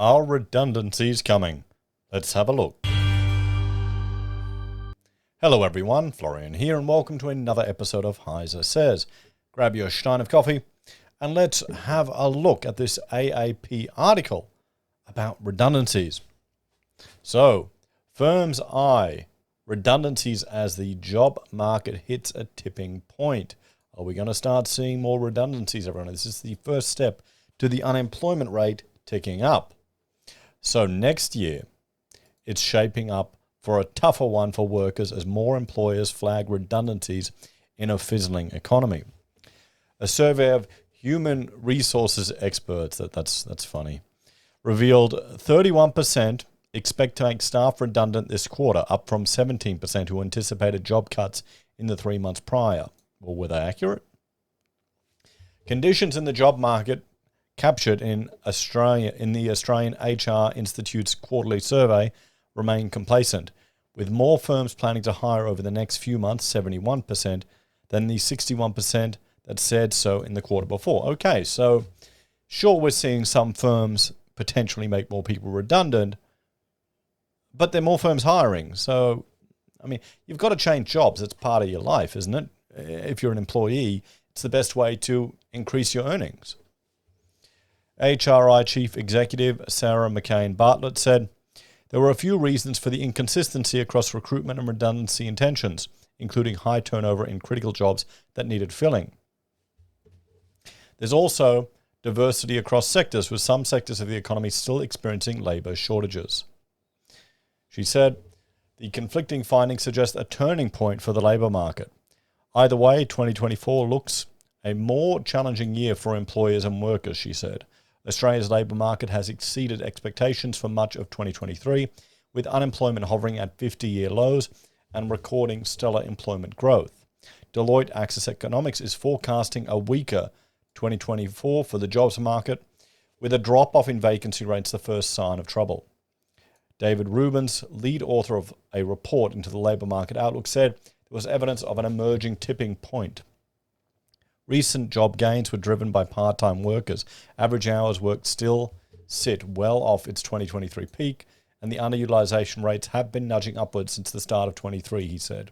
Are redundancies coming? Let's have a look. Hello everyone, Florian here, and welcome to another episode of HeiseSays. Grab your stein of coffee and let's have a look at this AAP article about redundancies. So, firms eye redundancies as the job market hits a tipping point. Are we going to start seeing more redundancies, everyone? This is the first step to the unemployment rate ticking up. So next year, it's shaping up for a tougher one for workers as more employers flag redundancies in a fizzling economy. A survey of human resources experts, that's funny, revealed 31% expect to make staff redundant this quarter, up from 17% who anticipated job cuts in the 3 months prior. Well, were they accurate? Conditions in the job market captured in the Australian HR Institute's quarterly survey remain complacent, with more firms planning to hire over the next few months, 71%, than the 61% that said so in the quarter before. Okay, so sure, we're seeing some firms potentially make more people redundant, but there are more firms hiring. So, I mean, you've got to change jobs. It's part of your life, isn't it? If you're an employee, it's the best way to increase your earnings. HRI Chief Executive Sarah McCain-Bartlett said, there were a few reasons for the inconsistency across recruitment and redundancy intentions, including high turnover in critical jobs that needed filling. There's also diversity across sectors, with some sectors of the economy still experiencing labour shortages. She said, the conflicting findings suggest a turning point for the labour market. Either way, 2024 looks a more challenging year for employers and workers, she said. Australia's labour market has exceeded expectations for much of 2023, with unemployment hovering at 50-year lows and recording stellar employment growth. Deloitte Access Economics is forecasting a weaker 2024 for the jobs market, with a drop-off in vacancy rates the first sign of trouble. David Rubens, lead author of a report into the labour market outlook, said there was evidence of an emerging tipping point. Recent job gains were driven by part-time workers. Average hours worked still sit well off its 2023 peak, and the underutilisation rates have been nudging upwards since the start of 23, he said.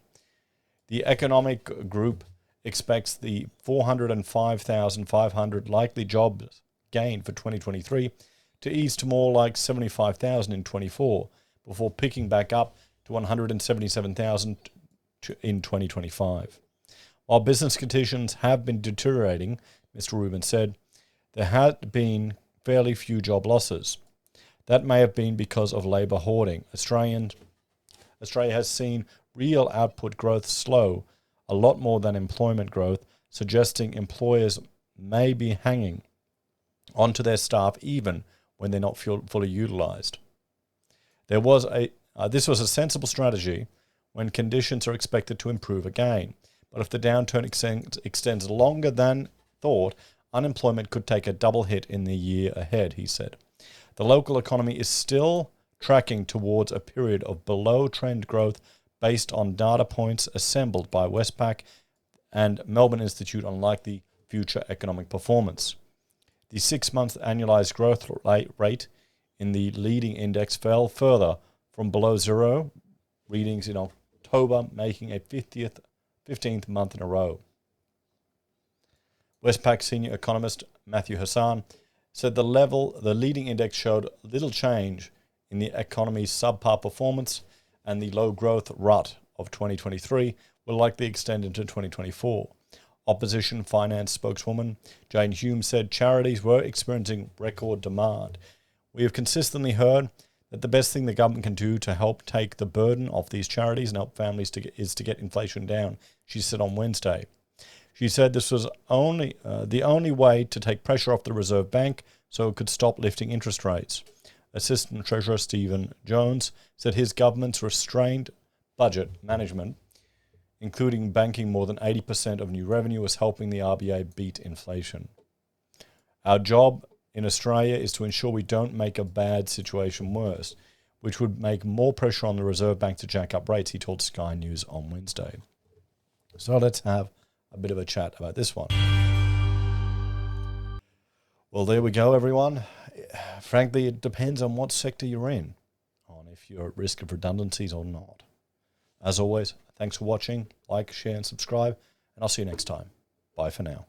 The economic group expects the 405,500 likely jobs gain for 2023 to ease to more like 75,000 in 24, before picking back up to 177,000 in 2025. While business conditions have been deteriorating, Mr. Rubin said, there had been fairly few job losses. That may have been because of labour hoarding. Australia has seen real output growth slow, a lot more than employment growth, suggesting employers may be hanging onto their staff even when they're not fully utilised. This was a sensible strategy when conditions are expected to improve again. But if the downturn extends longer than thought, unemployment could take a double hit in the year ahead, he said. The local economy is still tracking towards a period of below-trend growth based on data points assembled by Westpac and Melbourne Institute on likely future economic performance. The 6-month annualised growth rate in the leading index fell further from below zero readings in October, making a 15th month in a row. Westpac senior economist Matthew Hassan said the leading index showed little change in the economy's subpar performance, and the low growth rut of 2023 will likely extend into 2024. Opposition finance spokeswoman Jane Hume said charities were experiencing record demand. We have consistently heard that the best thing the government can do to help take the burden off these charities and help families is to get inflation down, she said on Wednesday. She said this was the only way to take pressure off the Reserve Bank so it could stop lifting interest rates. Assistant Treasurer Stephen Jones said his government's restrained budget management, including banking more than 80% of new revenue, was helping the RBA beat inflation. Our job in Australia is to ensure we don't make a bad situation worse, which would make more pressure on the Reserve Bank to jack up rates, he told Sky News on Wednesday. So let's have a bit of a chat about this one. Well, there we go, everyone. frankly, it depends on what sector you're in, on if you're at risk of redundancies or not. As always, thanks for watching. Like, share, and subscribe, and I'll see you next time. Bye for now.